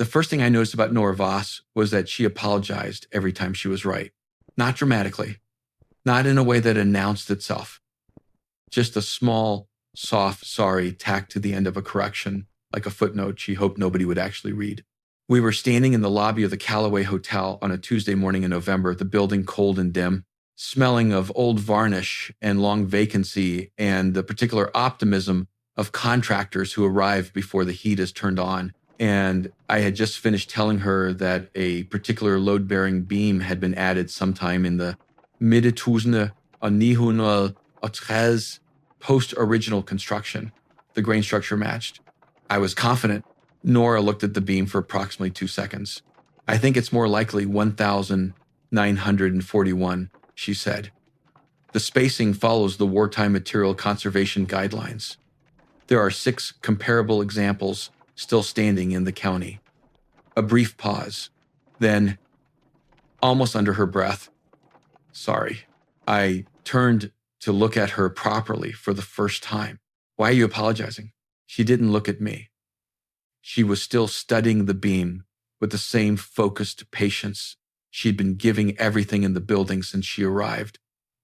The first thing I noticed about Nora Voss was that she apologized every time she was right. Not dramatically, not in a way that announced itself. Just a small, soft sorry tacked to the end of a correction, like a footnote she hoped nobody would actually read. We were standing in the lobby of the Calloway Hotel on a Tuesday morning in November, the building cold and dim, smelling of old varnish and long vacancy and the particular optimism of contractors who arrive before the heat is turned on. And I had just finished telling her that a particular load-bearing beam had been added sometime in the mid-2000 1913 post-original construction. The grain structure matched. I was confident. Nora looked at the beam for approximately 2 seconds. I think it's more likely 1941, she said. The spacing follows the wartime material conservation guidelines. There are 6 comparable examples still standing in the county. A brief pause. Then, almost under her breath, sorry. I turned to look at her properly for the first time. Why are you apologizing? She didn't look at me. She was still studying the beam with the same focused patience she'd been giving everything in the building since she arrived.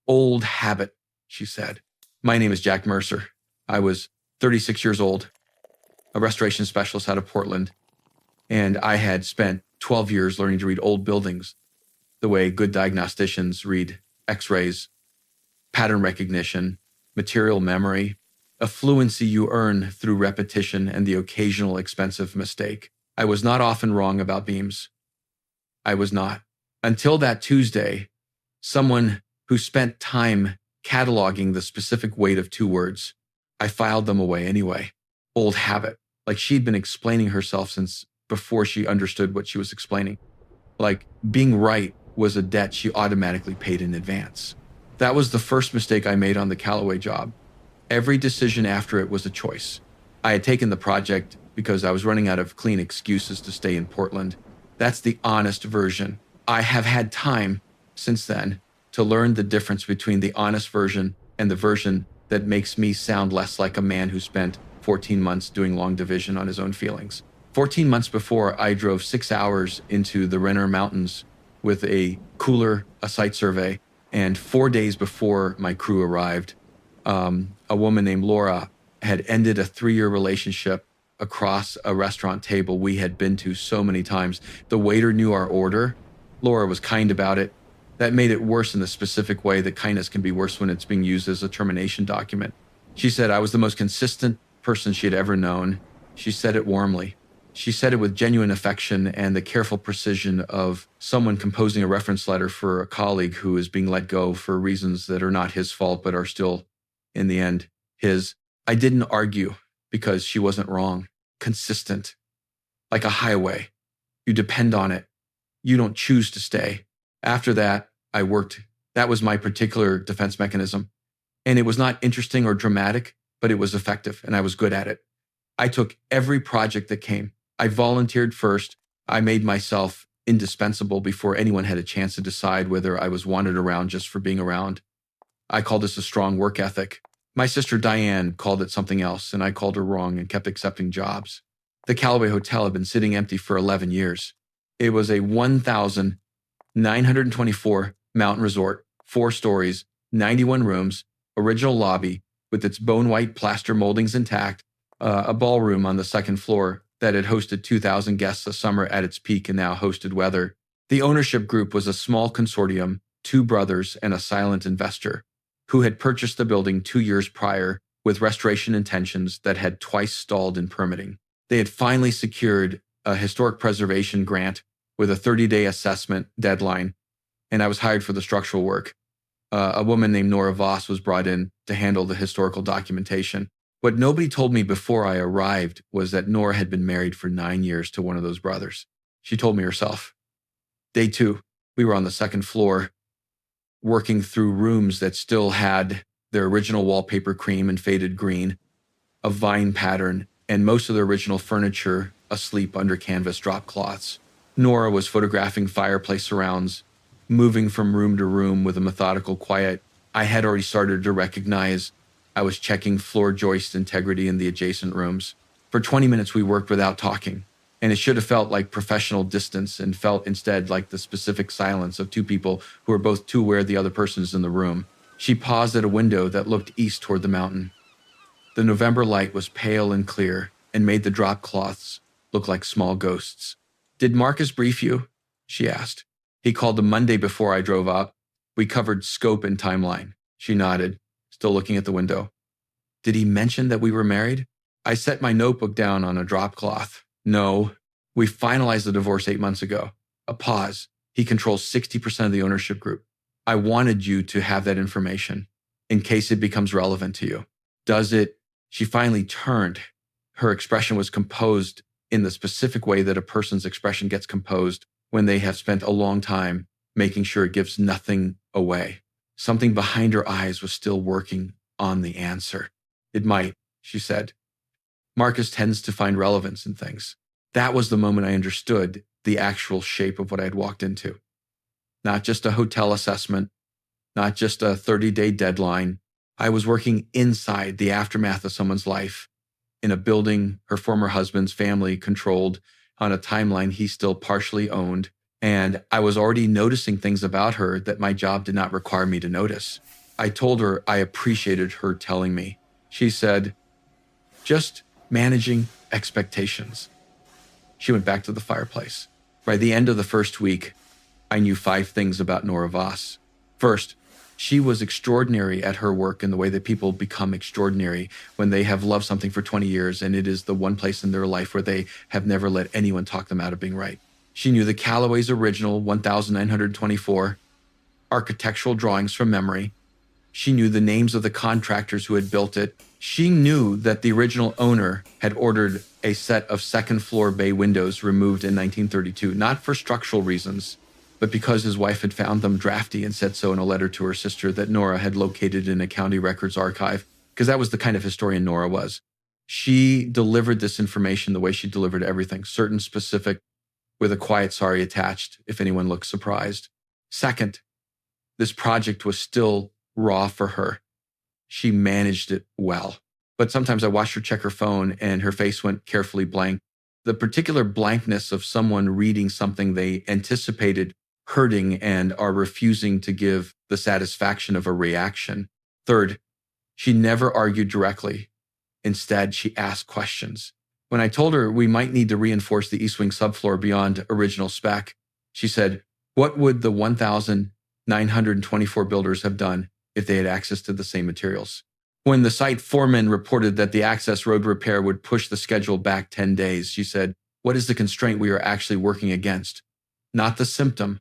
Old habit, she said. My name is Jack Mercer. I was 36 years old, a restoration specialist out of Portland, and I had spent 12 years learning to read old buildings the way good diagnosticians read X-rays, pattern recognition, material memory, a fluency you earn through repetition and the occasional expensive mistake. I was not often wrong about beams. I was not. Until that Tuesday, someone who spent time cataloging the specific weight of 2 words. I filed them away anyway. Old habit. Like she'd been explaining herself since before she understood what she was explaining. Like being right was a debt she automatically paid in advance. That was the first mistake I made on the Calloway job. Every decision after it was a choice. I had taken the project because I was running out of clean excuses to stay in Portland. That's the honest version. I have had time since then to learn the difference between the honest version and the version that makes me sound less like a man who spent 14 months doing long division on his own feelings. 14 months before, I drove 6 hours into the Renner Mountains with a cooler, a site survey, and 4 days before my crew arrived, a woman named Laura had ended a 3-year relationship across a restaurant table we had been to so many times. The waiter knew our order. Laura was kind about it. That made it worse in the specific way that kindness can be worse when it's being used as a termination document. She said I was the most consistent person she had ever known. She said it warmly. She said it with genuine affection and the careful precision of someone composing a reference letter for a colleague who is being let go for reasons that are not his fault but are still, in the end, his. I didn't argue because she wasn't wrong. Consistent. Like a highway. You depend on it. You don't choose to stay. After that, I worked. That was my particular defense mechanism. And it was not interesting or dramatic, but it was effective, and I was good at it. I took every project that came. I volunteered first. I made myself indispensable before anyone had a chance to decide whether I was wanted around just for being around. I called this a strong work ethic. My sister Diane called it something else, and I called her wrong and kept accepting jobs. The Calloway Hotel had been sitting empty for 11 years. It was a 1,924 mountain resort, 4 stories, 91 rooms, original lobby with its bone-white plaster moldings intact, a ballroom on the 2nd floor that had hosted 2,000 guests a summer at its peak and now hosted weather. The ownership group was a small consortium, 2 brothers and a silent investor, who had purchased the building 2 years prior with restoration intentions that had twice stalled in permitting. They had finally secured a historic preservation grant with a 30-day assessment deadline, and I was hired for the structural work. A woman named Nora Voss was brought in to handle the historical documentation. What nobody told me before I arrived was that Nora had been married for 9 years to one of those brothers. She told me herself. Day 2, we were on the 2nd floor, working through rooms that still had their original wallpaper cream and faded green, a vine pattern, and most of the original furniture asleep under canvas drop cloths. Nora was photographing fireplace surrounds, moving from room to room with a methodical quiet I had already started to recognize. I was checking floor joist integrity in the adjacent rooms. For 20 minutes, we worked without talking. And it should have felt like professional distance and felt instead like the specific silence of two people who are both too aware the other person is in the room. She paused at a window that looked east toward the mountain. The November light was pale and clear and made the drop cloths look like small ghosts. "Did Marcus brief you?" she asked. "He called the Monday before I drove up. We covered scope and timeline." She nodded, still looking at the window. "Did he mention that we were married?" I set my notebook down on a drop cloth. "No, we finalized the divorce 8 months ago." A pause. "He controls 60% of the ownership group. I wanted you to have that information in case it becomes relevant to you." "Does it?" She finally turned. Her expression was composed in the specific way that a person's expression gets composed when they have spent a long time making sure it gives nothing away. Something behind her eyes was still working on the answer. "It might," she said. "Marcus tends to find relevance in things." That was the moment I understood the actual shape of what I had walked into. Not just a hotel assessment, not just a 30-day deadline. I was working inside the aftermath of someone's life, in a building her former husband's family controlled, on a timeline he still partially owned, and I was already noticing things about her that my job did not require me to notice. I told her I appreciated her telling me. She said, "Just managing expectations." She went back to the fireplace. By the end of the first week, I knew 5 things about Nora Voss. First, she was extraordinary at her work in the way that people become extraordinary when they have loved something for 20 years and it is the one place in their life where they have never let anyone talk them out of being right. She knew the Callaway's original 1924 architectural drawings from memory. She knew the names of the contractors who had built it. She knew that the original owner had ordered a set of second-floor bay windows removed in 1932, not for structural reasons, but because his wife had found them drafty and said so in a letter to her sister that Nora had located in a county records archive, because that was the kind of historian Nora was. She delivered this information the way she delivered everything, certain, specific, with a quiet sorry attached, if anyone looked surprised. Second, this project was still raw for her. She managed it well. But sometimes I watched her check her phone and her face went carefully blank. The particular blankness of someone reading something they anticipated hurting and are refusing to give the satisfaction of a reaction. Third, she never argued directly. Instead, she asked questions. When I told her we might need to reinforce the East Wing subfloor beyond original spec, she said, "What would the 1,924 builders have done if they had access to the same materials?" When the site foreman reported that the access road repair would push the schedule back 10 days, she said, "What is the constraint we are actually working against? Not the symptom,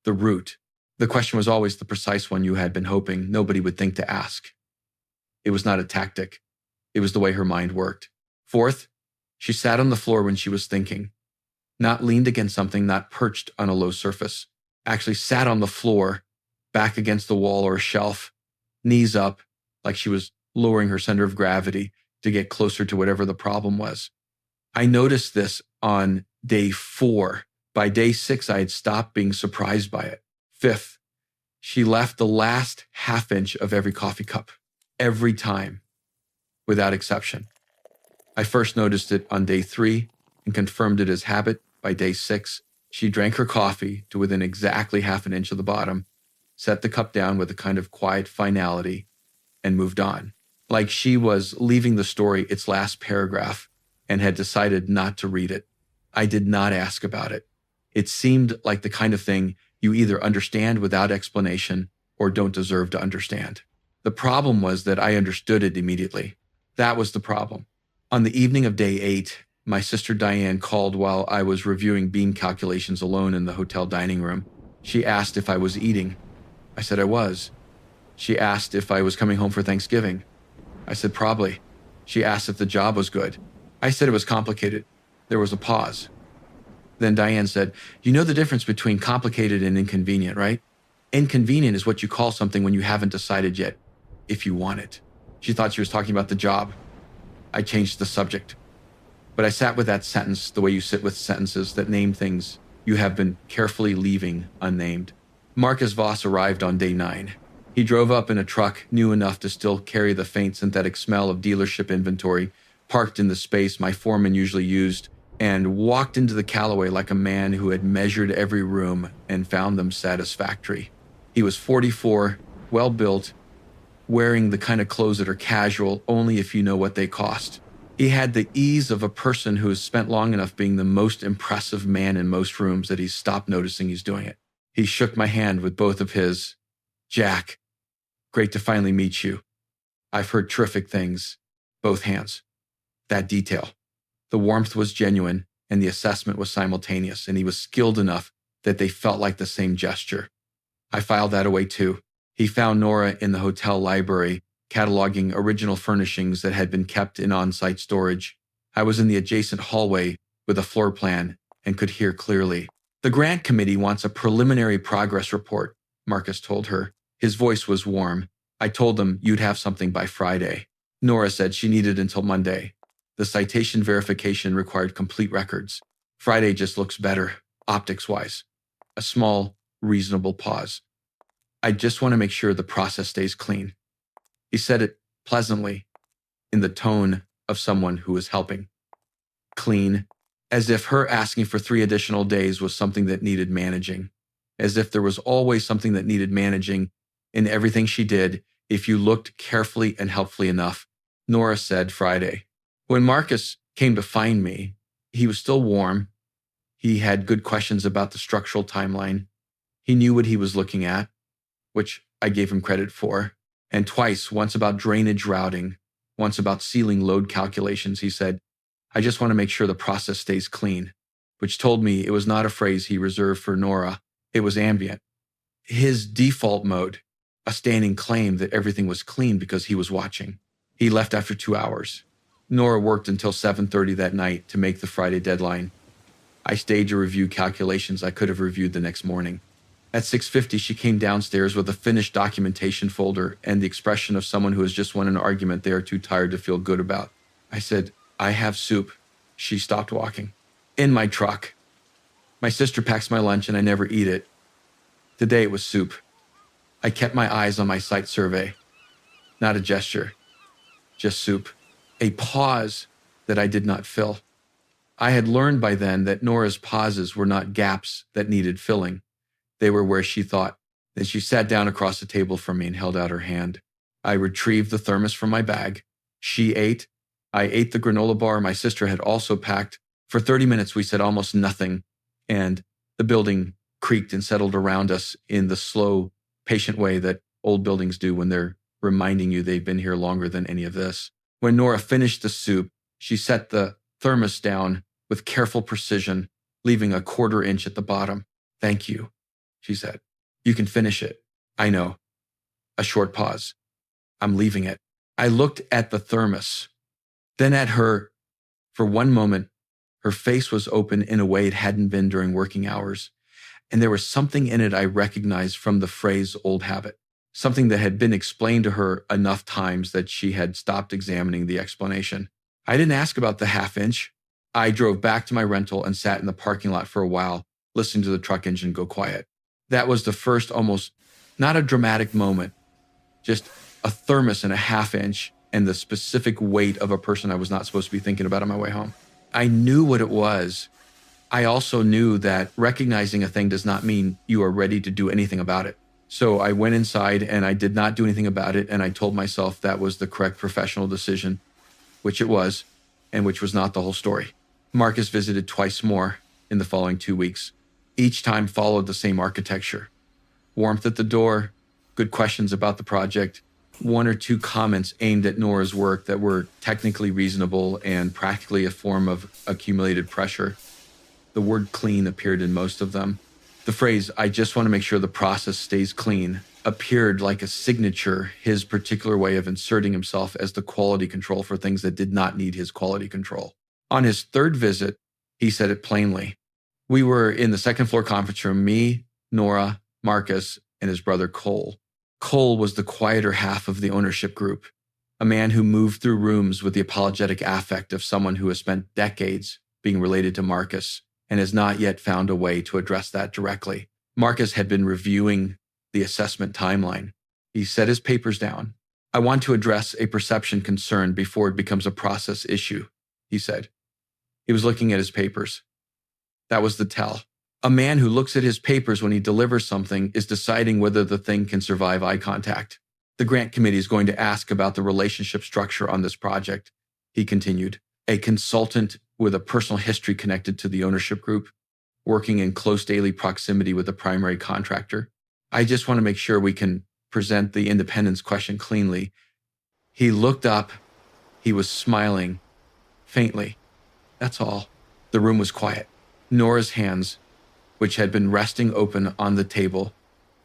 the root." The question was always the precise one you had been hoping nobody would think to ask. It was not a tactic. It was the way her mind worked. Fourth, she sat on the floor when she was thinking. Not leaned against something, not perched on a low surface. Actually sat on the floor, back against the wall or a shelf, knees up, like she was lowering her center of gravity to get closer to whatever the problem was. I noticed this on day 4. By day 6, I had stopped being surprised by it. Fifth, she left the last half inch of every coffee cup, every time, without exception. I first noticed it on day 3 and confirmed it as habit. By day 6, she drank her coffee to within exactly half an inch of the bottom, set the cup down with a kind of quiet finality, and moved on. Like she was leaving the story its last paragraph and had decided not to read it. I did not ask about it. It seemed like the kind of thing you either understand without explanation or don't deserve to understand. The problem was that I understood it immediately. That was the problem. On the evening of day 8, my sister Diane called while I was reviewing beam calculations alone in the hotel dining room. She asked if I was eating. I said I was. She asked if I was coming home for Thanksgiving. I said probably. She asked if the job was good. I said it was complicated. There was a pause. Then Diane said, "You know the difference between complicated and inconvenient, right? Inconvenient is what you call something when you haven't decided yet if you want it." She thought she was talking about the job. I changed the subject. But I sat with that sentence the way you sit with sentences that name things you have been carefully leaving unnamed. Marcus Voss arrived on day 9. He drove up in a truck new enough to still carry the faint synthetic smell of dealership inventory, parked in the space my foreman usually used and walked into the Calloway like a man who had measured every room and found them satisfactory. He was 44, well-built, wearing the kind of clothes that are casual only if you know what they cost. He had the ease of a person who has spent long enough being the most impressive man in most rooms that he's stopped noticing he's doing it. He shook my hand with both of his. "Jack, great to finally meet you. I've heard terrific things." Both hands. That detail. The warmth was genuine, and the assessment was simultaneous, and he was skilled enough that they felt like the same gesture. I filed that away too. He found Nora in the hotel library, cataloging original furnishings that had been kept in on-site storage. I was in the adjacent hallway with a floor plan and could hear clearly. "The grant committee wants a preliminary progress report," Marcus told her. His voice was warm. "I told them you'd have something by Friday." Nora said she needed until Monday. The citation verification required complete records. "Friday just looks better, optics-wise." A small, reasonable pause. "I just want to make sure the process stays clean." He said it pleasantly, in the tone of someone who was helping. Clean, as if her asking for 3 additional days was something that needed managing, as if there was always something that needed managing in everything she did if you looked carefully and helpfully enough. Nora said Friday. When Marcus came to find me, he was still warm. He had good questions about the structural timeline. He knew what he was looking at, which I gave him credit for. And twice, once about drainage routing, once about ceiling load calculations, he said, "I just want to make sure the process stays clean," which told me it was not a phrase he reserved for Nora. It was ambient. His default mode, a standing claim that everything was clean because he was watching. He left after 2 hours. Nora worked until 7:30 that night to make the Friday deadline. I stayed to review calculations I could have reviewed the next morning. At 6:50, she came downstairs with a finished documentation folder and the expression of someone who has just won an argument they are too tired to feel good about. I said, "I have soup." She stopped walking. "In my truck. My sister packs my lunch and I never eat it. Today it was soup." I kept my eyes on my site survey. Not a gesture, just soup. A pause that I did not fill. I had learned by then that Nora's pauses were not gaps that needed filling. They were where she thought. Then she sat down across the table from me and held out her hand. I retrieved the thermos from my bag. She ate. I ate the granola bar my sister had also packed. For 30 minutes, we said almost nothing, and the building creaked and settled around us in the slow, patient way that old buildings do when they're reminding you they've been here longer than any of this. When Nora finished the soup, she set the thermos down with careful precision, leaving a 1/4 inch at the bottom. "Thank you," she said. "You can finish it." "I know." A short pause. "I'm leaving it." I looked at the thermos, then at her. For one moment, her face was open in a way it hadn't been during working hours, and there was something in it I recognized from the phrase "old habit," something that had been explained to her enough times that she had stopped examining the explanation. I didn't ask about the 1/2 inch. I drove back to my rental and sat in the parking lot for a while, listening to the truck engine go quiet. That was the first almost, not a dramatic moment, just a thermos and a 1/2 inch and the specific weight of a person I was not supposed to be thinking about on my way home. I knew what it was. I also knew that recognizing a thing does not mean you are ready to do anything about it. So I went inside and I did not do anything about it, and I told myself that was the correct professional decision, which it was, and which was not the whole story. Marcus visited twice more in the following 2 weeks. Each time followed the same architecture. Warmth at the door, good questions about the project, 1 or 2 comments aimed at Nora's work that were technically reasonable and practically a form of accumulated pressure. The word clean appeared in most of them. The phrase, "I just want to make sure the process stays clean," appeared like a signature, his particular way of inserting himself as the quality control for things that did not need his quality control. On his 3rd visit, he said it plainly. We were in the 2nd floor conference room, me, Nora, Marcus, and his brother Cole. Cole was the quieter half of the ownership group, a man who moved through rooms with the apologetic affect of someone who has spent decades being related to Marcus and has not yet found a way to address that directly. Marcus had been reviewing the assessment timeline. He set his papers down. "I want to address a perception concern before it becomes a process issue," he said. He was looking at his papers. That was the tell. A man who looks at his papers when he delivers something is deciding whether the thing can survive eye contact. The grant committee is going to ask about the relationship structure on this project, he continued. A consultant with a personal history connected to the ownership group, working in close daily proximity with the primary contractor. I just want to make sure we can present the independence question cleanly. He looked up. He was smiling, faintly. That's all. The room was quiet. Nora's hands, which had been resting open on the table,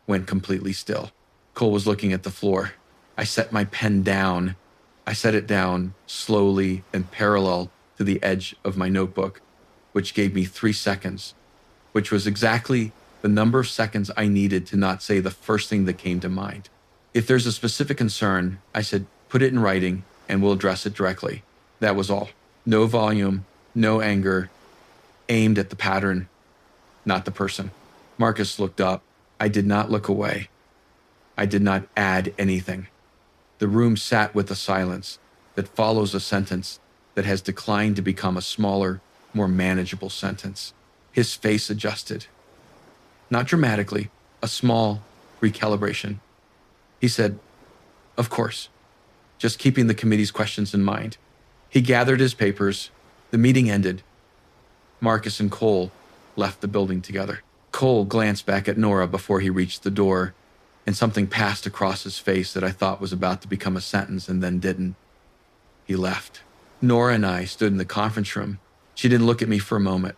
went completely still. Cole was looking at the floor. I set my pen down. I set it down slowly and parallel to the edge of my notebook, which gave me 3 seconds, which was exactly the number of seconds I needed to not say the first thing that came to mind. If there's a specific concern, I said, put it in writing and we'll address it directly. That was all. No volume, no anger, aimed at the pattern, not the person. Marcus looked up. I did not look away. I did not add anything. The room sat with a silence that follows a sentence that has declined to become a smaller, more manageable sentence. His face adjusted. Not dramatically, a small recalibration. He said, of course, just keeping the committee's questions in mind. He gathered his papers. The meeting ended. Marcus and Cole left the building together. Cole glanced back at Nora before he reached the door, and something passed across his face that I thought was about to become a sentence and then didn't. He left. Nora and I stood in the conference room. She didn't look at me for a moment.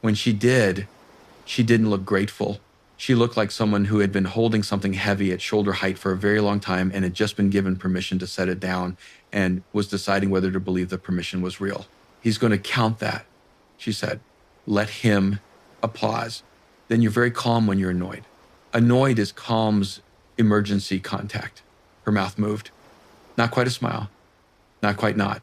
When she did, she didn't look grateful. She looked like someone who had been holding something heavy at shoulder height for a very long time and had just been given permission to set it down and was deciding whether to believe the permission was real. He's going to count that, she said. Let him. Applause. Then you're very calm when you're annoyed. Annoyed is calm's emergency contact. Her mouth moved. Not quite a smile. Not quite not.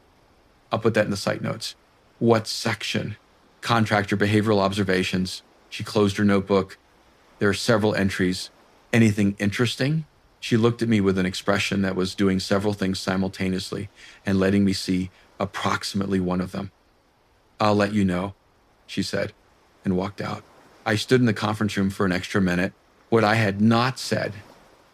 I'll put that in the site notes. What section? Contractor behavioral observations. She closed her notebook. There are several entries. Anything interesting? She looked at me with an expression that was doing several things simultaneously and letting me see approximately one of them. I'll let you know, she said, and walked out. I stood in the conference room for an extra minute. What I had not said,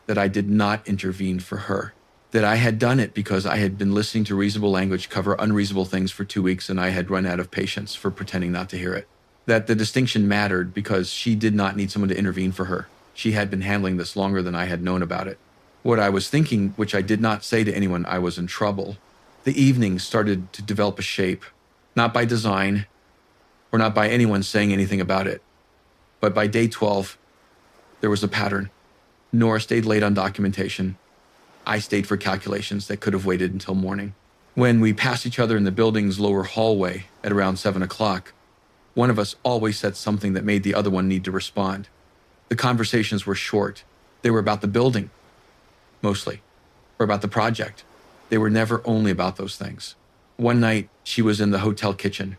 that I did not intervene for her, that I had done it because I had been listening to reasonable language cover unreasonable things for 2 weeks and I had run out of patience for pretending not to hear it. That the distinction mattered because she did not need someone to intervene for her. She had been handling this longer than I had known about it. What I was thinking, which I did not say to anyone, I was in trouble. The evening started to develop a shape, not by design or not by anyone saying anything about it, but by day 12, there was a pattern. Nora stayed late on documentation. I stayed for calculations that could have waited until morning. When we passed each other in the building's lower hallway at around 7 o'clock, one of us always said something that made the other one need to respond. The conversations were short. They were about the building, mostly, or about the project. They were never only about those things. One night, she was in the hotel kitchen,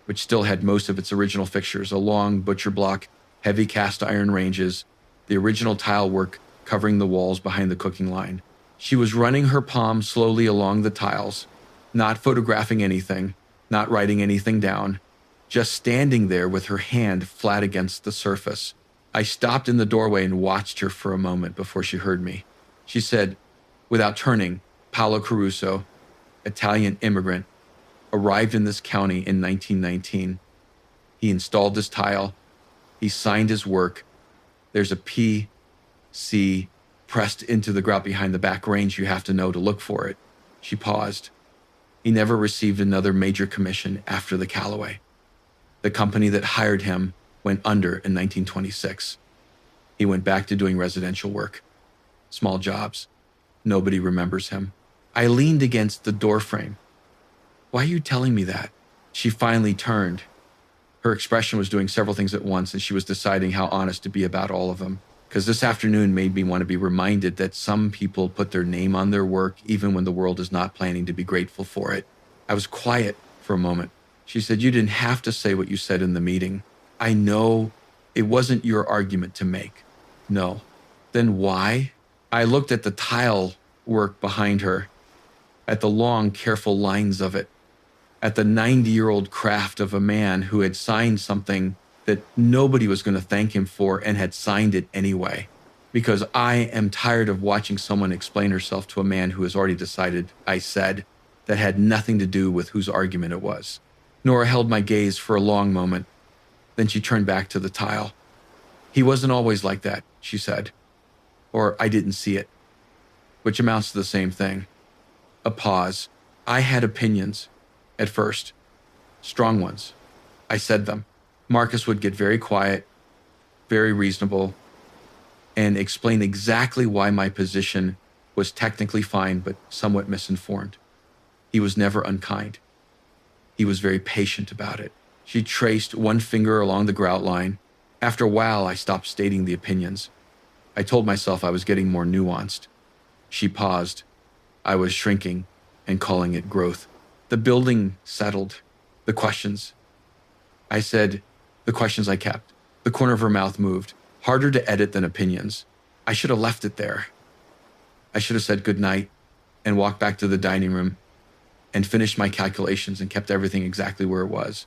which still had most of its original fixtures, a long butcher block, heavy cast iron ranges, the original tile work covering the walls behind the cooking line. She was running her palm slowly along the tiles, not photographing anything, not writing anything down, just standing there with her hand flat against the surface. I stopped in the doorway and watched her for a moment before she heard me. She said, without turning, Paolo Caruso, Italian immigrant, arrived in this county in 1919. He installed this tile. He signed his work. There's a P, C, pressed into the grout behind the back range you have to know to look for it. She paused. He never received another major commission after the Calloway. The company that hired him went under in 1926. He went back to doing residential work. Small jobs. Nobody remembers him. I leaned against the doorframe. Why are you telling me that? She finally turned. Her expression was doing several things at once, and she was deciding how honest to be about all of them. Because this afternoon made me want to be reminded that some people put their name on their work even when the world is not planning to be grateful for it. I was quiet for a moment. She said, you didn't have to say what you said in the meeting. I know it wasn't your argument to make. No. Then why? I looked at the tile work behind her, at the long, careful lines of it. at the 90-year-old craft of a man who had signed something that nobody was going to thank him for and had signed it anyway. Because I am tired of watching someone explain herself to a man who has already decided, I said, that had nothing to do with whose argument it was. Nora held my gaze for a long moment. Then she turned back to the tile. He wasn't always like that, she said. Or I didn't see it. Which amounts to the same thing. A pause. I had opinions. At first. Strong ones. I said them. Marcus would get very quiet, very reasonable, and explain exactly why my position was technically fine but somewhat misinformed. He was never unkind. He was very patient about it. She traced one finger along the grout line. After a while, I stopped stating the opinions. I told myself I was getting more nuanced. She paused. I was shrinking and calling it growth. The building settled. The questions. I said, the questions I kept. The corner of her mouth moved. Harder to edit than opinions. I should have left it there. I should have said goodnight and walked back to the dining room and finished my calculations and kept everything exactly where it was.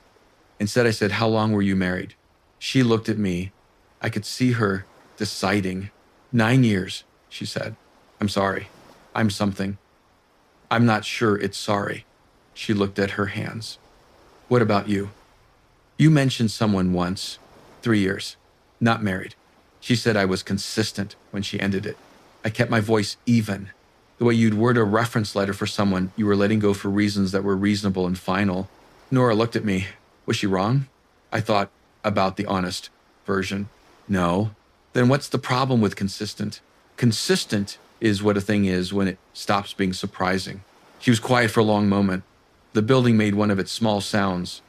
Instead, I said, how long were you married? She looked at me. I could see her deciding. 9 years, she said. I'm sorry. I'm something. I'm not sure it's sorry. She looked at her hands. What about you? You mentioned someone once. 3 years. Not married. She said I was consistent when she ended it. I kept my voice even. The way you'd word a reference letter for someone you were letting go for reasons that were reasonable and final. Nora looked at me. Was she wrong? I thought about the honest version. No. Then what's the problem with consistent? Consistent is what a thing is when it stops being surprising. She was quiet for a long moment. The building made one of its small sounds.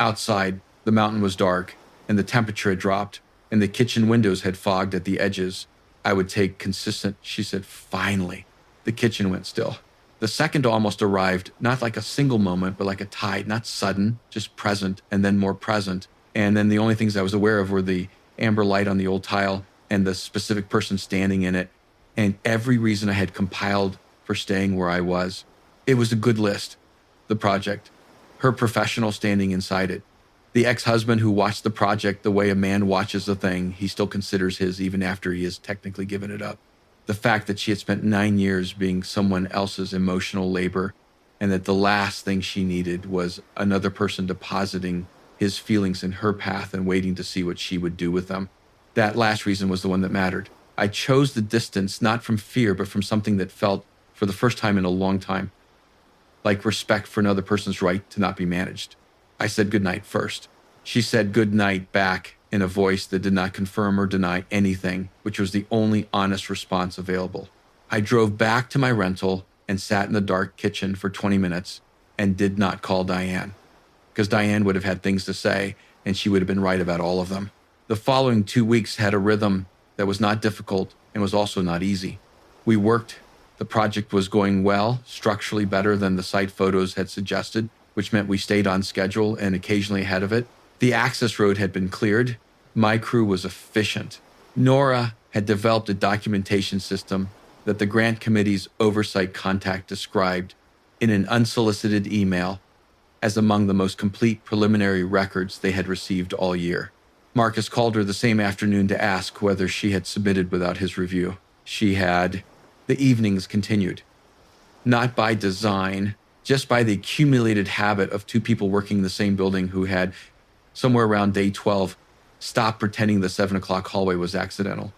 Outside, the mountain was dark, and the temperature had dropped, and the kitchen windows had fogged at the edges. I would take consistent, she said, finally. The kitchen went still. The second almost arrived, not like a single moment, but like a tide, not sudden, just present, and then more present. And then the only things I was aware of were the amber light on the old tile and the specific person standing in it, and every reason I had compiled for staying where I was. It was a good list. The project. Her professional standing inside it. The ex-husband who watched the project the way a man watches a thing he still considers his even after he has technically given it up. The fact that she had spent 9 years being someone else's emotional labor, and that the last thing she needed was another person depositing his feelings in her path and waiting to see what she would do with them. That last reason was the one that mattered. I chose the distance not from fear, but from something that felt, for the first time in a long time, like respect for another person's right to not be managed. I said goodnight first. She said goodnight back in a voice that did not confirm or deny anything, which was the only honest response available. I drove back to my rental and sat in the dark kitchen for 20 minutes and did not call Diane, because Diane would have had things to say and she would have been right about all of them. The following 2 weeks had a rhythm that was not difficult and was also not easy. We worked. The project was going well, structurally better than the site photos had suggested, which meant we stayed on schedule and occasionally ahead of it. The access road had been cleared. My crew was efficient. Nora had developed a documentation system that the grant committee's oversight contact described in an unsolicited email as among the most complete preliminary records they had received all year. Marcus called her the same afternoon to ask whether she had submitted without his review. She had. The evenings continued. Not by design, just by the accumulated habit of two people working in the same building who had, somewhere around day 12, stopped pretending the 7 o'clock hallway was accidental.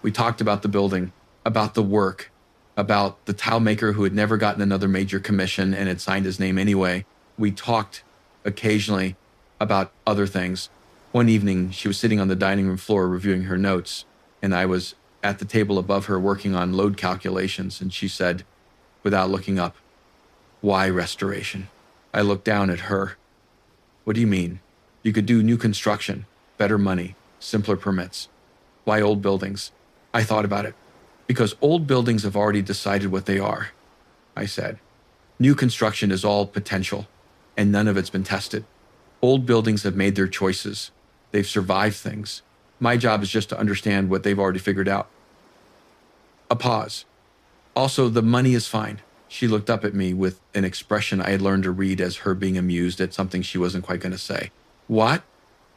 We talked about the building, about the work, about the tile maker who had never gotten another major commission and had signed his name anyway. We talked occasionally about other things. One evening, she was sitting on the dining room floor reviewing her notes, and I was at the table above her working on load calculations, and she said, without looking up, "Why restoration?" I looked down at her. "What do you mean? You could do new construction, better money, simpler permits. Why old buildings?" I thought about it. "Because old buildings have already decided what they are," I said. "New construction is all potential, and none of it's been tested. Old buildings have made their choices. They've survived things. My job is just to understand what they've already figured out." A pause. "Also, the money is fine. She looked up at me with an expression I had learned to read as her being amused at something she wasn't quite going to say. What?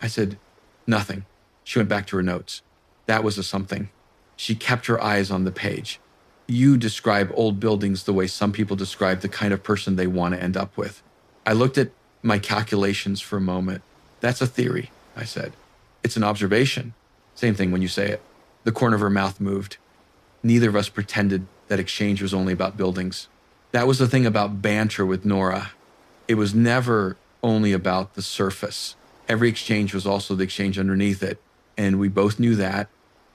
I said, nothing. She went back to her notes. That was a something. She kept her eyes on the page. You describe old buildings the way some people describe the kind of person they want to end up with. I looked at my calculations for a moment. That's a theory, I said. It's an observation. Same thing when you say it. The corner of her mouth moved. Neither of us pretended that exchange was only about buildings. That was the thing about banter with Nora. It was never only about the surface. Every exchange was also the exchange underneath it, and we both knew that,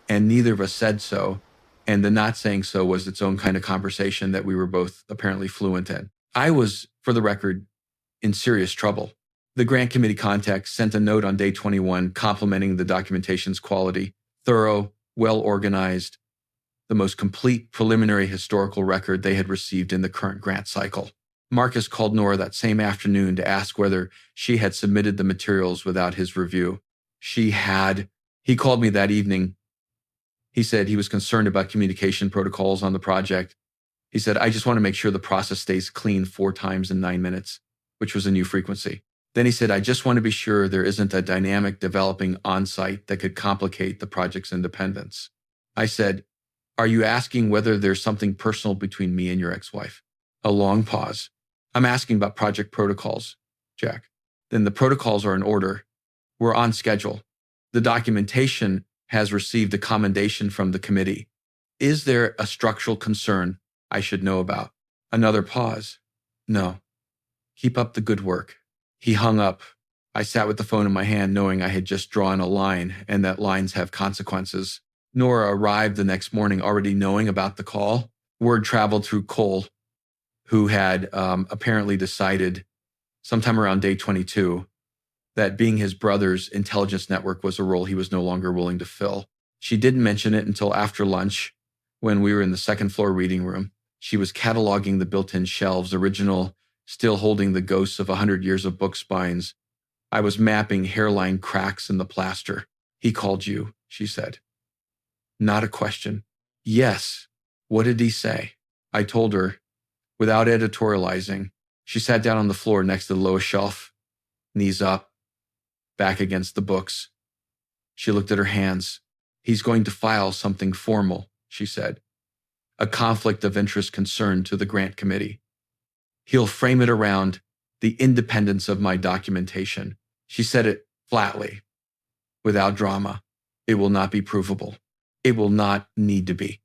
and neither of us said so, and the not saying so was its own kind of conversation that we were both apparently fluent in. I was, for the record, in serious trouble. The grant committee contact sent a note on day 21 complimenting the documentation's quality, thorough, well-organized, the most complete preliminary historical record they had received in the current grant cycle. Marcus called Nora that same afternoon to ask whether she had submitted the materials without his review. She had. He called me that evening. He said he was concerned about communication protocols on the project. He said, I just want to make sure the process stays clean 4 times in 9 minutes, which was a new frequency. Then he said, I just want to be sure there isn't a dynamic developing on-site that could complicate the project's independence. I said, are you asking whether there's something personal between me and your ex-wife? A long pause. I'm asking about project protocols, Jack. Then the protocols are in order. We're on schedule. The documentation has received a commendation from the committee. Is there a structural concern I should know about? Another pause. No. Keep up the good work. He hung up. I sat with the phone in my hand knowing I had just drawn a line and that lines have consequences. Nora arrived the next morning already knowing about the call. Word traveled through Cole, who had apparently decided sometime around day 22 that being his brother's intelligence network was a role he was no longer willing to fill. She didn't mention it until after lunch when we were in the second floor reading room. She was cataloging the built-in shelves, original, still holding the ghosts of 100 years of book spines. I was mapping hairline cracks in the plaster. He called you, she said. Not a question. Yes. What did he say? I told her, without editorializing. She sat down on the floor next to the lowest shelf, knees up, back against the books. She looked at her hands. He's going to file something formal, she said. A conflict of interest concern to the grant committee. He'll frame it around the independence of my documentation. She said it flatly, without drama. It will not be provable. It will not need to be.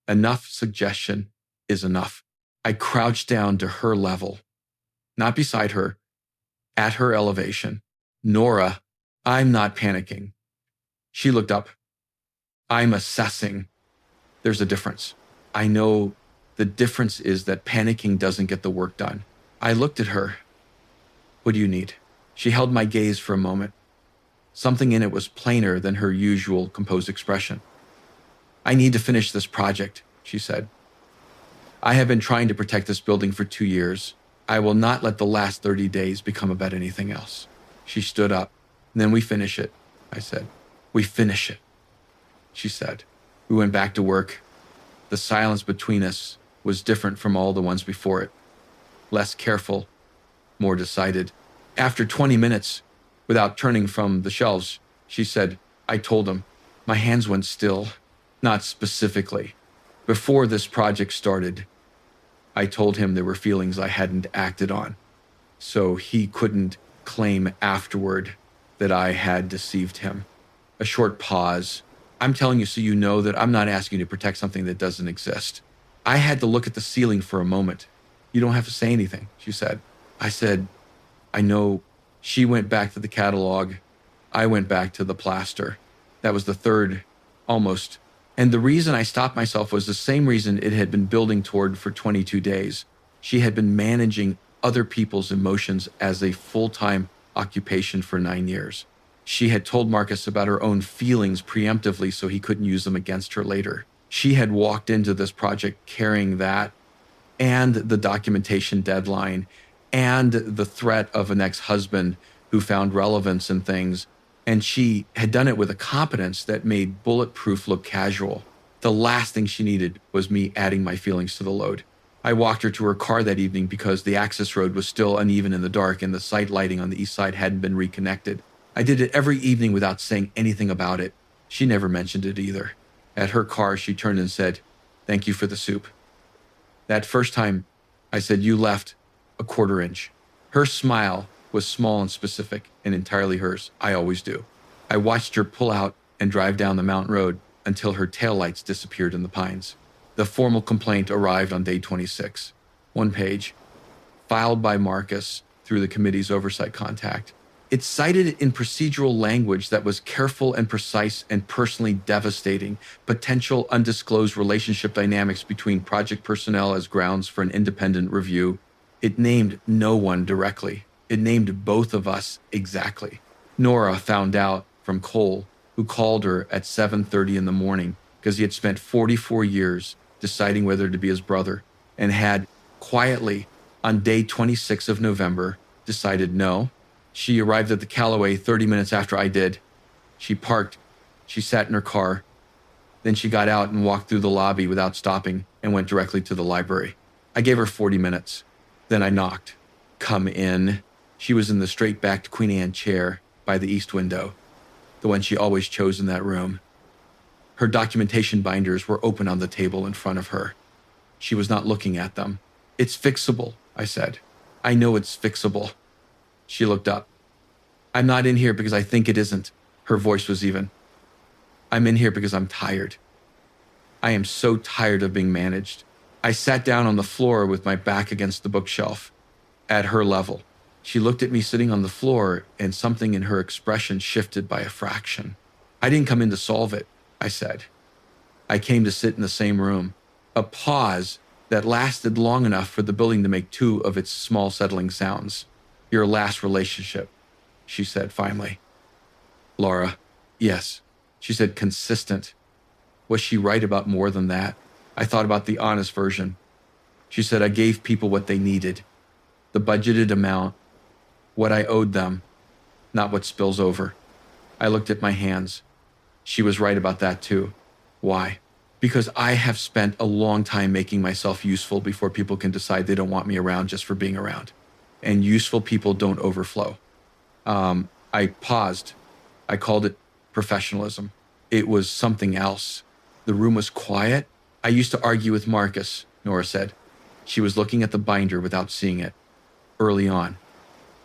Enough suggestion is enough. I crouched down to her level, not beside her, at her elevation. Nora, I'm not panicking. She looked up. I'm assessing. There's a difference. I know the difference is that panicking doesn't get the work done. I looked at her. What do you need? She held my gaze for a moment. Something in it was plainer than her usual composed expression. I need to finish this project, she said. I have been trying to protect this building for 2 years. I will not let the last 30 days become about anything else. She stood up. Then we finish it, I said. We finish it, she said. We went back to work. The silence between us was different from all the ones before it. Less careful, more decided. After 20 minutes, without turning from the shelves, she said, I told him. My hands went still. Not specifically. Before this project started, I told him there were feelings I hadn't acted on, so he couldn't claim afterward that I had deceived him. A short pause. I'm telling you so you know that I'm not asking you to protect something that doesn't exist. I had to look at the ceiling for a moment. You don't have to say anything, she said. I said, I know. She went back to the catalog. I went back to the plaster. That was the third, almost. And the reason I stopped myself was the same reason it had been building toward for 22 days. She had been managing other people's emotions as a full-time occupation for 9 years. She had told Marcus about her own feelings preemptively so he couldn't use them against her later. She had walked into this project carrying that and the documentation deadline and the threat of an ex-husband who found relevance in things. And she had done it with a competence that made bulletproof look casual. The last thing she needed was me adding my feelings to the load. I walked her to her car that evening because the access road was still uneven in the dark and the site lighting on the east side hadn't been reconnected. I did it every evening without saying anything about it. She never mentioned it either. At her car, she turned and said, "Thank you for the soup." That first time, I said, "You left a quarter inch." Her smile was small and specific and entirely hers. I always do. I watched her pull out and drive down the mountain road until her taillights disappeared in the pines. The formal complaint arrived on day 26. 1 page, filed by Marcus through the committee's oversight contact. It cited it in procedural language that was careful and precise and personally devastating, potential undisclosed relationship dynamics between project personnel as grounds for an independent review. It named no one directly. It named both of us exactly. Nora found out from Cole, who called her at 7:30 in the morning because he had spent 44 years deciding whether to be his brother and had quietly, on day 26 of November, decided no. She arrived at the Calloway 30 minutes after I did. She parked. She sat in her car. Then she got out and walked through the lobby without stopping and went directly to the library. I gave her 40 minutes. Then I knocked. "Come in." She was in the straight-backed Queen Anne chair by the east window, the one she always chose in that room. Her documentation binders were open on the table in front of her. She was not looking at them. "It's fixable," I said. "I know it's fixable." She looked up. "I'm not in here because I think it isn't." Her voice was even. "I'm in here because I'm tired. I am so tired of being managed." I sat down on the floor with my back against the bookshelf, at her level. She looked at me sitting on the floor, and something in her expression shifted by a fraction. "I didn't come in to solve it," I said. "I came to sit in the same room." A pause that lasted long enough for the building to make two of its small settling sounds. "Your last relationship," she said finally. "Laura." "Yes," she said, consistent. Was she right about more than that? I thought about the honest version. She said, "I gave people what they needed, the budgeted amount, what I owed them, not what spills over." I looked at my hands. She was right about that too. Why? Because I have spent a long time making myself useful before people can decide they don't want me around just for being around. And useful people don't overflow. I paused. I called it professionalism. It was something else. The room was quiet. "I used to argue with Marcus," Nora said. She was looking at the binder without seeing it. "Early on,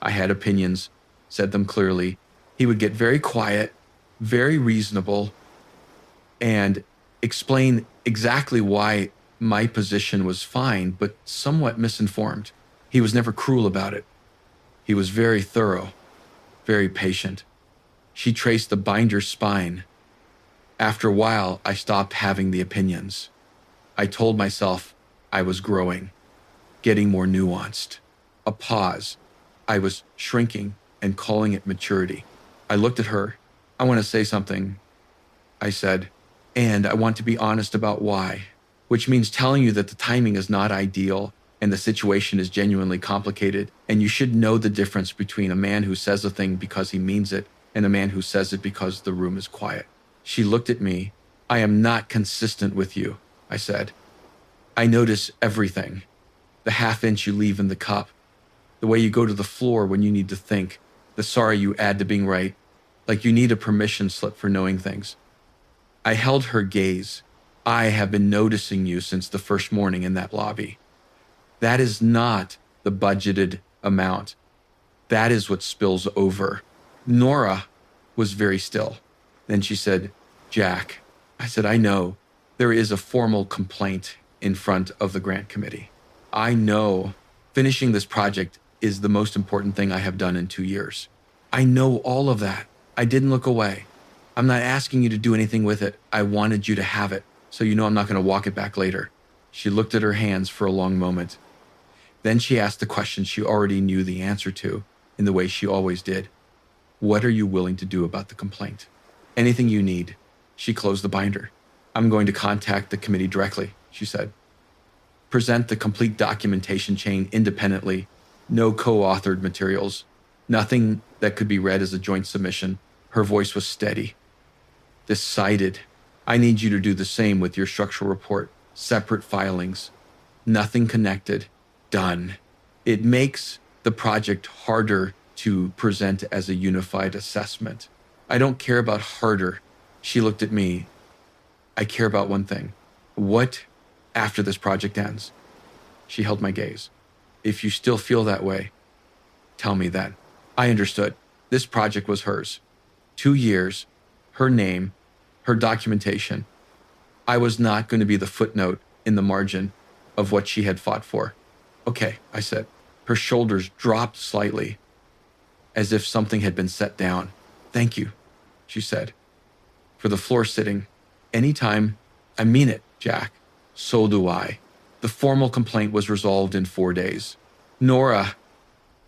I had opinions, said them clearly. He would get very quiet, very reasonable, and explain exactly why my position was fine, but somewhat misinformed. He was never cruel about it. He was very thorough, very patient." She traced the binder's spine. "After a while, I stopped having the opinions. I told myself I was growing, getting more nuanced." A pause. I was shrinking and calling it maturity. I looked at her. "I want to say something," I said, "and I want to be honest about why, which means telling you that the timing is not ideal and the situation is genuinely complicated, and you should know the difference between a man who says a thing because he means it and a man who says it because the room is quiet." She looked at me. "I am not consistent with you," I said. "I notice everything. The half inch you leave in the cup, the way you go to the floor when you need to think, the sorry you add to being right, like you need a permission slip for knowing things." I held her gaze. "I have been noticing you since the first morning in that lobby. That is not the budgeted amount. That is what spills over." Nora was very still. Then she said, "Jack." I said, "I know. There is a formal complaint in front of the grant committee. I know finishing this project is the most important thing I have done in 2 years. I know all of that. I didn't look away. I'm not asking you to do anything with it. I wanted you to have it, so you know I'm not going to walk it back later." She looked at her hands for a long moment. Then she asked the question she already knew the answer to, in the way she always did. "What are you willing to do about the complaint?" "Anything you need." She closed the binder. "I'm going to contact the committee directly," she said. "Present the complete documentation chain independently. No co-authored materials. Nothing that could be read as a joint submission." Her voice was steady. "Decided. I need you to do the same with your structural report. Separate filings. Nothing connected. Done. It makes the project harder to present as a unified assessment. I don't care about harder. She looked at me. I care about one thing. What after this project ends? She held my gaze. If you still feel that way, tell me then. I understood. This project was hers. 2 years, her name, her documentation. I was not going to be the footnote in the margin of what she had fought for. Okay, I said. Her shoulders dropped slightly, as if something had been set down. Thank you, she said, for the floor sitting. Anytime. I mean it, Jack. So do I. The formal complaint was resolved in 4 days. Nora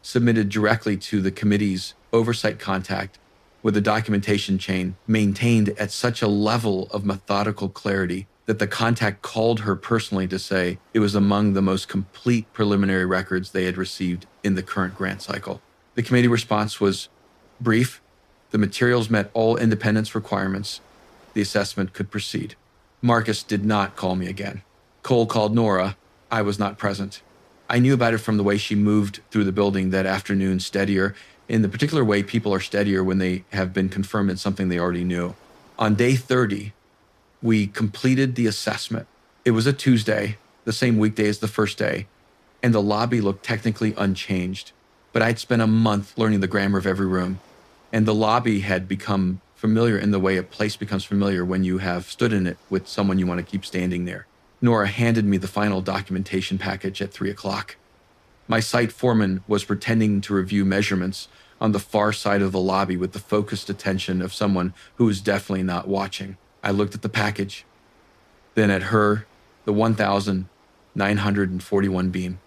submitted directly to the committee's oversight contact with a documentation chain maintained at such a level of methodical clarity that the contact called her personally to say it was among the most complete preliminary records they had received in the current grant cycle. The committee response was brief. The materials met all independence requirements. The assessment could proceed. Marcus did not call me again. Cole called Nora. I was not present. I knew about it from the way she moved through the building that afternoon, steadier, in the particular way people are steadier when they have been confirmed in something they already knew. On day 30, we completed the assessment. It was a Tuesday, the same weekday as the first day, and the lobby looked technically unchanged. But I'd spent a month learning the grammar of every room, and the lobby had become familiar in the way a place becomes familiar when you have stood in it with someone you want to keep standing there. Nora handed me the final documentation package at 3 o'clock. My site foreman was pretending to review measurements on the far side of the lobby with the focused attention of someone who was definitely not watching. I looked at the package, then at her, the 1,941 beam.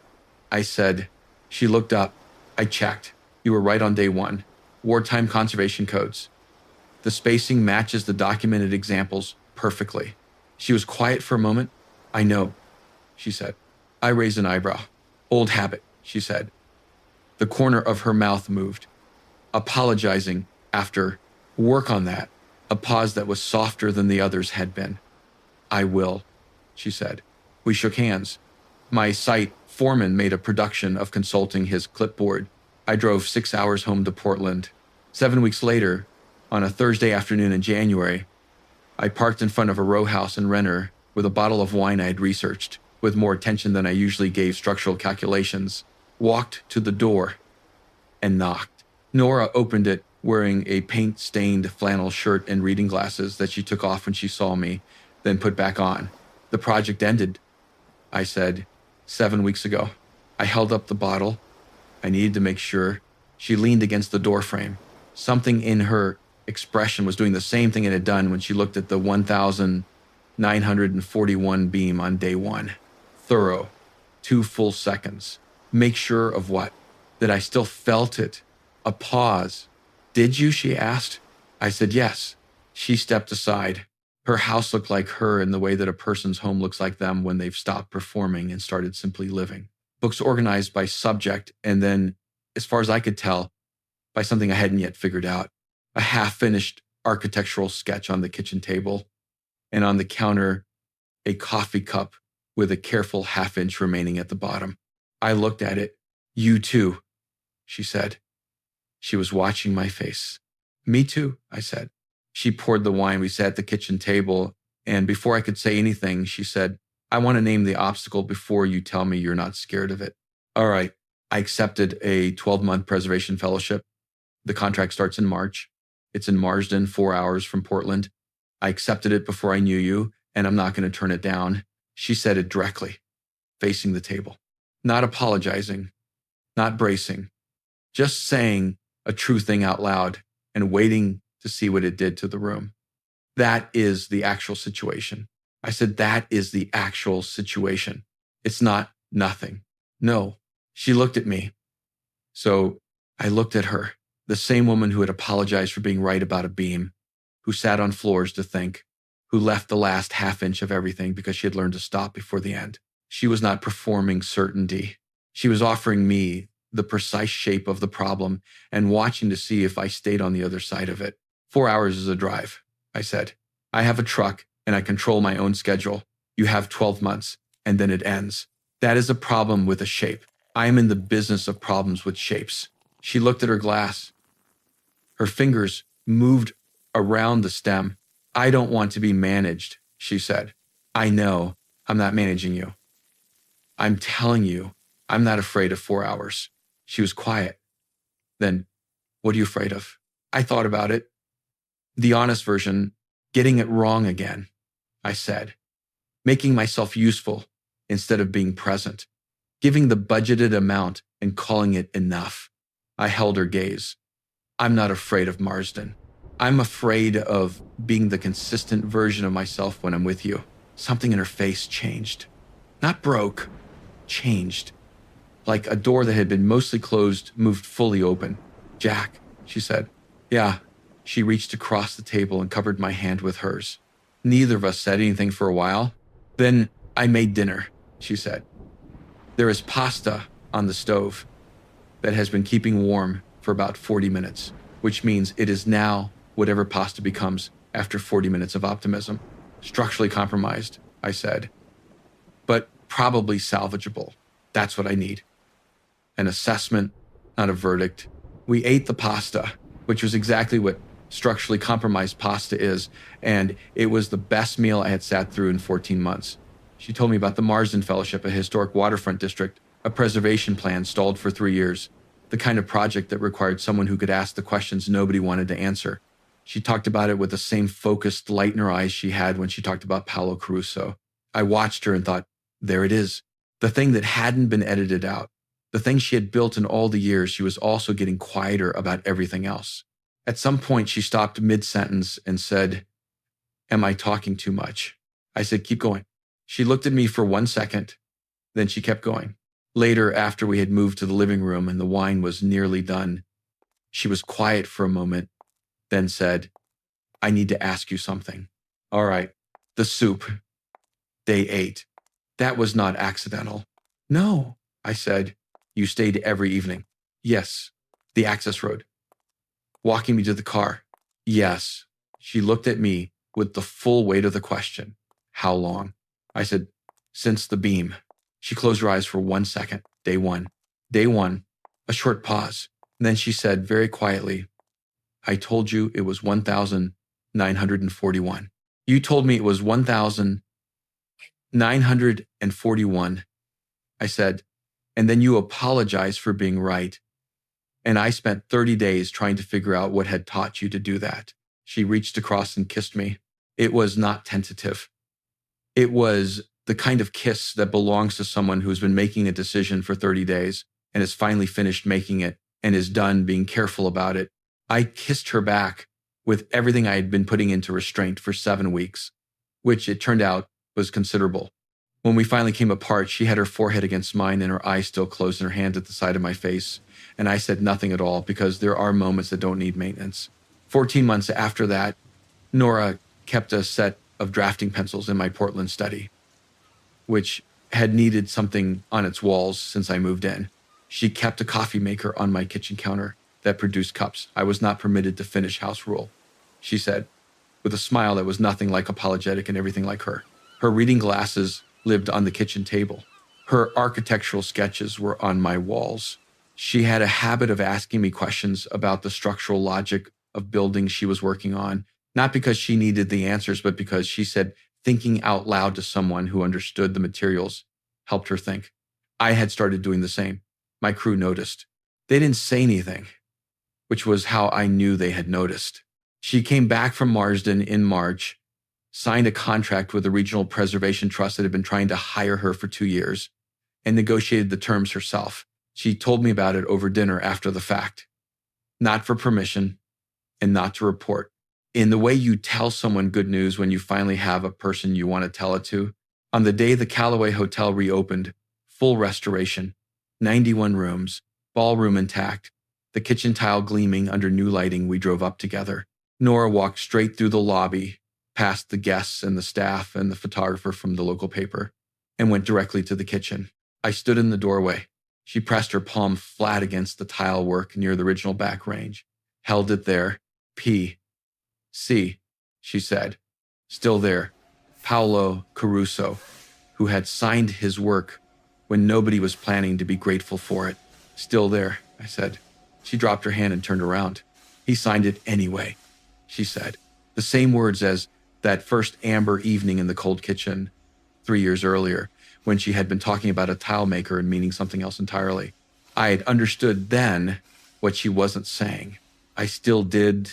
I said, she looked up. I checked. You were right on day 1. Wartime conservation codes. The spacing matches the documented examples perfectly. She was quiet for a moment. I know, she said. I raised an eyebrow. Old habit, she said. The corner of her mouth moved. Apologizing after work on that, a pause that was softer than the others had been. I will, she said. We shook hands. My site foreman made a production of consulting his clipboard. I drove 6 hours home to Portland. 7 weeks later, on a Thursday afternoon in January, I parked in front of a row house in Renner with a bottle of wine I had researched, with more attention than I usually gave structural calculations, walked to the door, and knocked. Nora opened it wearing a paint-stained flannel shirt and reading glasses that she took off when she saw me, then put back on. The project ended, I said, 7 weeks ago. I held up the bottle. I needed to make sure. She leaned against the doorframe. Something in her expression was doing the same thing it had done when she looked at the 1,941 beam on day 1. Thorough. 2 full seconds. Make sure of what? That I still felt it. A pause. Did you? She asked. I said yes. She stepped aside. Her house looked like her in the way that a person's home looks like them when they've stopped performing and started simply living. Books organized by subject, and then, as far as I could tell, by something I hadn't yet figured out. A half-finished architectural sketch on the kitchen table, and on the counter, a coffee cup with a careful half-inch remaining at the bottom. I looked at it. You too, she said. She was watching my face. Me too, I said. She poured the wine. We sat at the kitchen table, and before I could say anything, she said, I want to name the obstacle before you tell me you're not scared of it. All right. I accepted a 12-month preservation fellowship. The contract starts in March. It's in Marsden, 4 hours from Portland. I accepted it before I knew you, and I'm not going to turn it down. She said it directly, facing the table. Not apologizing, not bracing, just saying a true thing out loud and waiting to see what it did to the room. That is the actual situation. I said, that is the actual situation. It's not nothing. No. She looked at me. So I looked at her, the same woman who had apologized for being right about a beam, who sat on floors to think, who left the last half inch of everything because she had learned to stop before the end. She was not performing certainty. She was offering me the precise shape of the problem and watching to see if I stayed on the other side of it. 4 hours is a drive, I said. I have a truck and I control my own schedule. You have 12 months and then it ends. That is a problem with a shape. I am in the business of problems with shapes. She looked at her glass. Her fingers moved around the stem. I don't want to be managed, she said. I know. I'm not managing you. I'm telling you, I'm not afraid of 4 hours. She was quiet. Then, what are you afraid of? I thought about it. The honest version, getting it wrong again, I said. Making myself useful instead of being present. Giving the budgeted amount and calling it enough. I held her gaze. I'm not afraid of Marsden. I'm afraid of being the consistent version of myself when I'm with you. Something in her face changed. Not broke, changed. Like a door that had been mostly closed moved fully open. Jack, she said. Yeah. She reached across the table and covered my hand with hers. Neither of us said anything for a while. Then I made dinner, she said. There is pasta on the stove that has been keeping warm for about 40 minutes, which means it is now whatever pasta becomes after 40 minutes of optimism. Structurally compromised, I said, but probably salvageable. That's what I need. An assessment, not a verdict. We ate the pasta, which was exactly what structurally compromised pasta is, and it was the best meal I had sat through in 14 months. She told me about the Marsden Fellowship, a historic waterfront district, a preservation plan stalled for 3 years, the kind of project that required someone who could ask the questions nobody wanted to answer. She talked about it with the same focused light in her eyes she had when she talked about Paulo Caruso. I watched her and thought, there it is. The thing that hadn't been edited out. The thing she had built in all the years she was also getting quieter about everything else. At some point, she stopped mid-sentence and said, am I talking too much? I said, keep going. She looked at me for 1 second, then she kept going. Later, after we had moved to the living room and the wine was nearly done, she was quiet for a moment, then said, I need to ask you something. All right, the soup. Day 8. That was not accidental. No, I said. You stayed every evening. Yes. The access road. Walking me to the car. Yes. She looked at me with the full weight of the question. How long? I said, since the beam. She closed her eyes for 1 second. Day 1. Day 1. A short pause. And then she said very quietly, I told you it was 1,941. You told me it was 1,941. I said, and then you apologized for being right. And I spent 30 days trying to figure out what had taught you to do that. She reached across and kissed me. It was not tentative. It was the kind of kiss that belongs to someone who's been making a decision for 30 days and has finally finished making it and is done being careful about it. I kissed her back with everything I had been putting into restraint for 7 weeks, which it turned out was considerable. When we finally came apart, she had her forehead against mine and her eyes still closed and her hand at the side of my face. And I said nothing at all because there are moments that don't need maintenance. 14 months after that, Nora kept a set of drafting pencils in my Portland study, which had needed something on its walls since I moved in. She kept a coffee maker on my kitchen counter that produced cups. I was not permitted to finish house rule, she said, with a smile that was nothing like apologetic and everything like her. Her reading glasses lived on the kitchen table. Her architectural sketches were on my walls. She had a habit of asking me questions about the structural logic of buildings she was working on, not because she needed the answers, but because she said thinking out loud to someone who understood the materials helped her think. I had started doing the same. My crew noticed. They didn't say anything, which was how I knew they had noticed. She came back from Marsden in March, signed a contract with the Regional Preservation Trust that had been trying to hire her for 2 years, and negotiated the terms herself. She told me about it over dinner after the fact. Not for permission and not to report. In the way you tell someone good news when you finally have a person you want to tell it to. On the day the Calloway Hotel reopened, full restoration, 91 rooms, ballroom intact, the kitchen tile gleaming under new lighting, we drove up together. Nora walked straight through the lobby, past the guests and the staff and the photographer from the local paper, and went directly to the kitchen. I stood in the doorway. She pressed her palm flat against the tile work near the original back range, held it there. P.C., she said. Still there. Paulo Caruso, who had signed his work when nobody was planning to be grateful for it. Still there, I said. She dropped her hand and turned around. He signed it anyway, she said. The same words as that first amber evening in the cold kitchen 3 years earlier, when she had been talking about a tile maker and meaning something else entirely. I had understood then what she wasn't saying. I still did.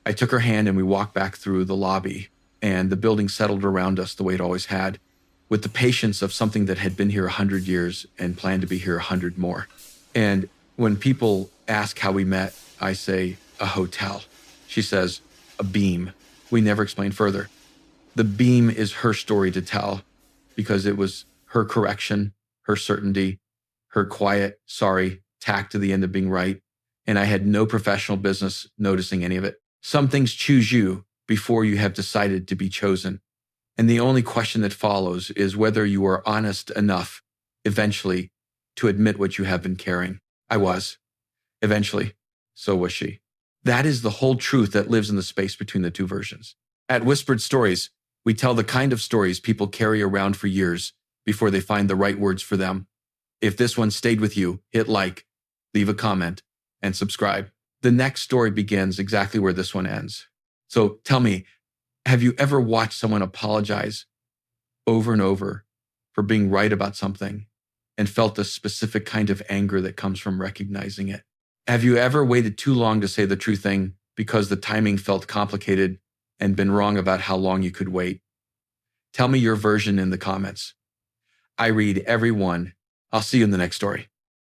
I took her hand and we walked back through the lobby, and the building settled around us the way it always had, with the patience of something that had been here 100 years and planned to be here 100 more. And when people ask how we met, I say, a hotel. She says, a beam. We never explain further. The beam is her story to tell, because it was her correction, her certainty, her quiet, sorry, tack to the end of being right, and I had no professional business noticing any of it. Some things choose you before you have decided to be chosen, and the only question that follows is whether you are honest enough, eventually, to admit what you have been carrying. I was. Eventually, so was she. That is the whole truth that lives in the space between the two versions. At Whispered Stories, we tell the kind of stories people carry around for years before they find the right words for them. If this one stayed with you, hit like, leave a comment, and subscribe. The next story begins exactly where this one ends. So tell me, have you ever watched someone apologize over and over for being right about something and felt the specific kind of anger that comes from recognizing it? Have you ever waited too long to say the true thing because the timing felt complicated and been wrong about how long you could wait? Tell me your version in the comments. I read every one. I'll see you in the next story.